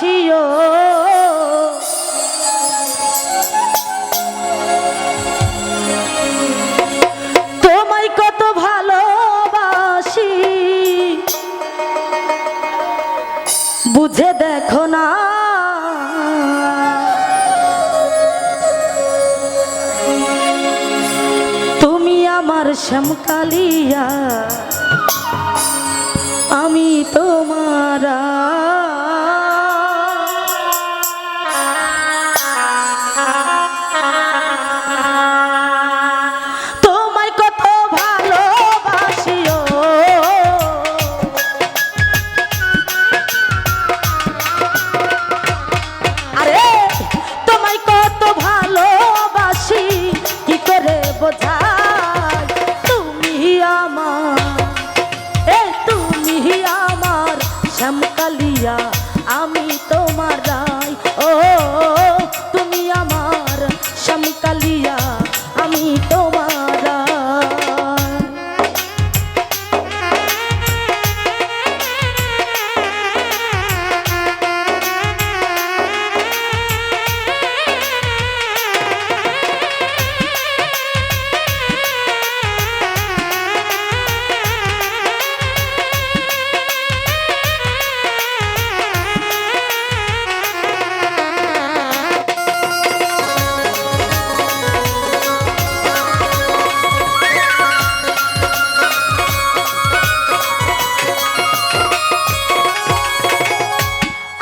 বাসিও তোমায় কত ভালোবাসি বুঝে দেখো না তুমি আমার শ্যামকালিয়া আমি তোমারা তোমায় কত ভালোবাসিও আরে তোমায় কত ভালোবাসি কি করে বোঝাই তুমি আমার শ্যামকালিয়া আমি তোমার রাই ও তুমি আমার শ্যামকালিয়া আমি তোমার রাই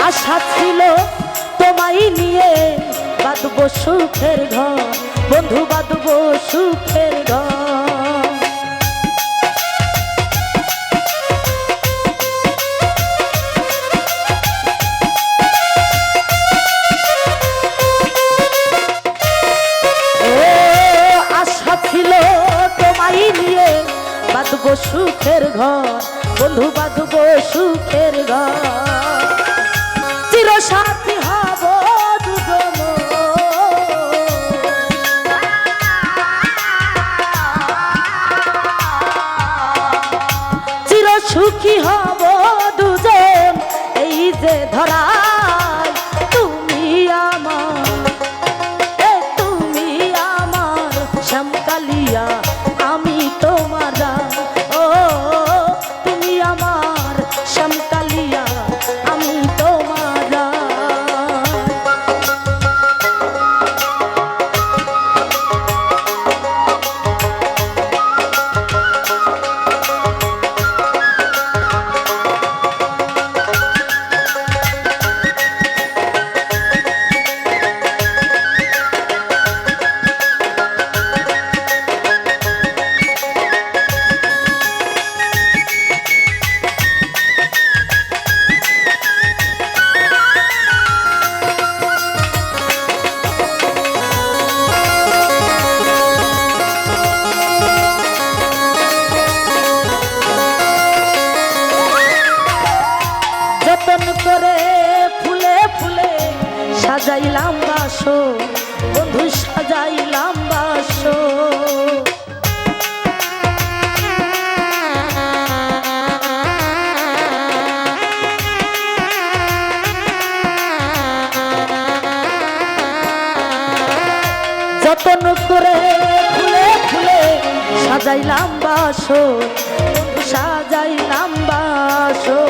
আশা ছিল তোমায় নিয়ে বাঁধবো সুখের ঘর বন্ধু বাঁধবো সুখের ঘর আশা ছিল তোমায় নিয়ে বাঁধবো সুখের ঘর বন্ধু বাঁধবো সুখের ঘর চিরসাথী হব দুজন চিরসুখী হব দুজন এই যে ধরায় তুমি আমার শ্যামকালিয়া আমি তোমার ও তুমি আমার শ্যামকালিয়া আমি তোমার যতন করে ফুলে ফুলে সাজাইলাম বাসো বন্ধু সাজাইলাম বাসো যতন করে ফুলে ফুলে সাজাইলাম বাসো বন্ধু সাজাইলাম বাসো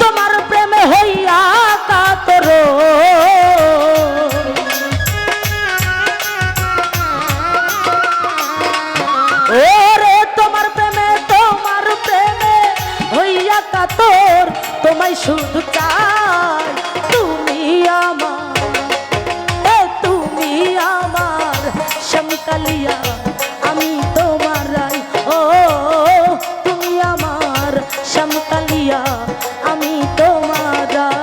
তোমার প্রেমে হইয়া কাতর ওরে তোমার প্রেমে হইয়া কাতর তোমায় শুধু চাই তুমি আমার শ্যামকালিয়া আমি তোমার রাই ও তুমি আমার শ্যামকালিয়া আমি তোমার রাই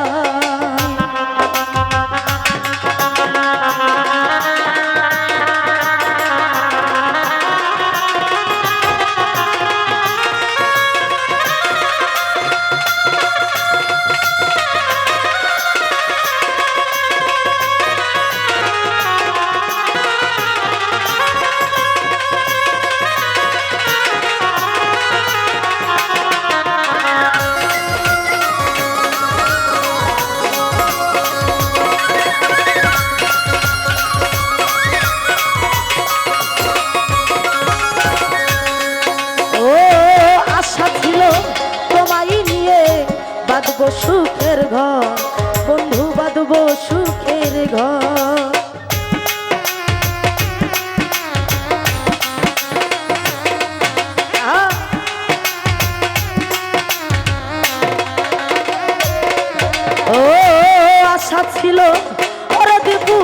বাঁধবো সুখের ঘর, বন্ধু বাঁধবো সুখের ঘর। ও আশা ছিল ওরে দেবু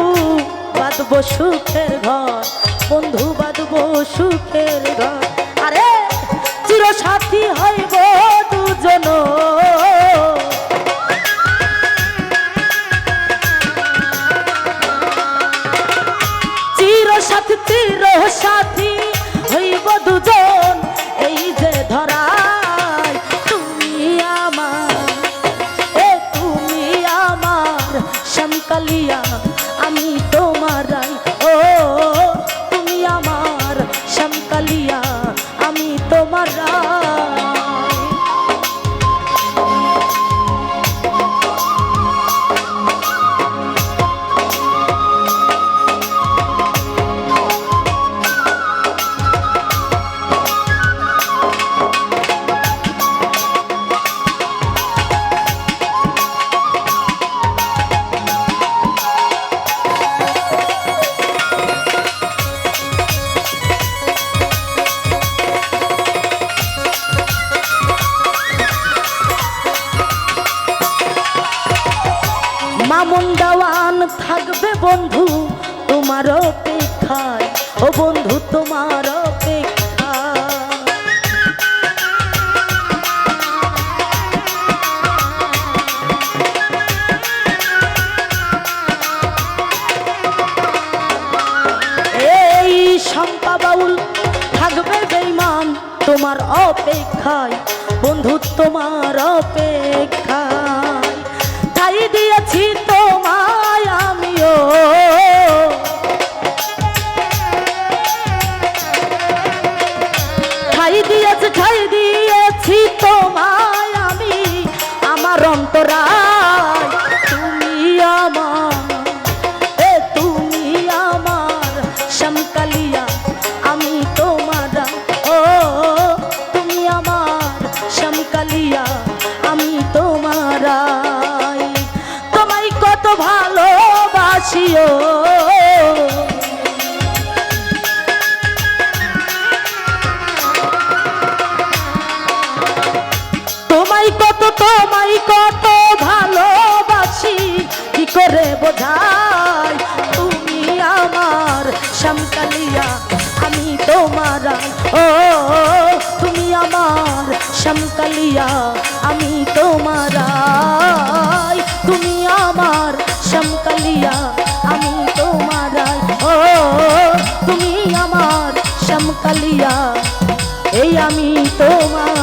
বাঁধবো সুখের ঘর, বন্ধু বাঁধবো সুখের ঘর। আরে চির সাথী হইব দুজন, চির সাথী চির সাথী হইব দুজন, এই যে ধরায় তুমি আমার, এ তুমি আমার শ্যামকালিয়া আমি তোমার রাই। ও তুমি আমার শ্যামকালিয়া আমি তোমার রাই। মামুন দেওয়ান থাকবে বন্ধু তোমার অপেক্ষায়, ও বন্ধু তোমার অপেক্ষায়। এই শম্পা বাউল থাকবে বেঈমান তোমার অপেক্ষায়, বন্ধু তোমার অপেক্ষায়। ঠাই দিয়েছি তোমায় আমিও, ঠাই দিয়েছি তোমায় আমি আমার অন্তরায়। তুমি আমার, এ তুমি আমার শ্যামকালিয়া আমি তোমার, ও তুমি আমার শ্যামকালিয়া আমি তোমার। তোমায় কত ভালোবাসিও, তোমায় কত ভালোবাসি কি করে বোঝাই। তুমি আমার শ্যামকালিয়া আমি তোমার, ও তুমি আমার শ্যামকালিয়া আমি তোমার। তুমি আমার শ্যামকালিয়া আমি তোমার, ও তুমি আমার শ্যামকালিয়া এই আমি তোমার।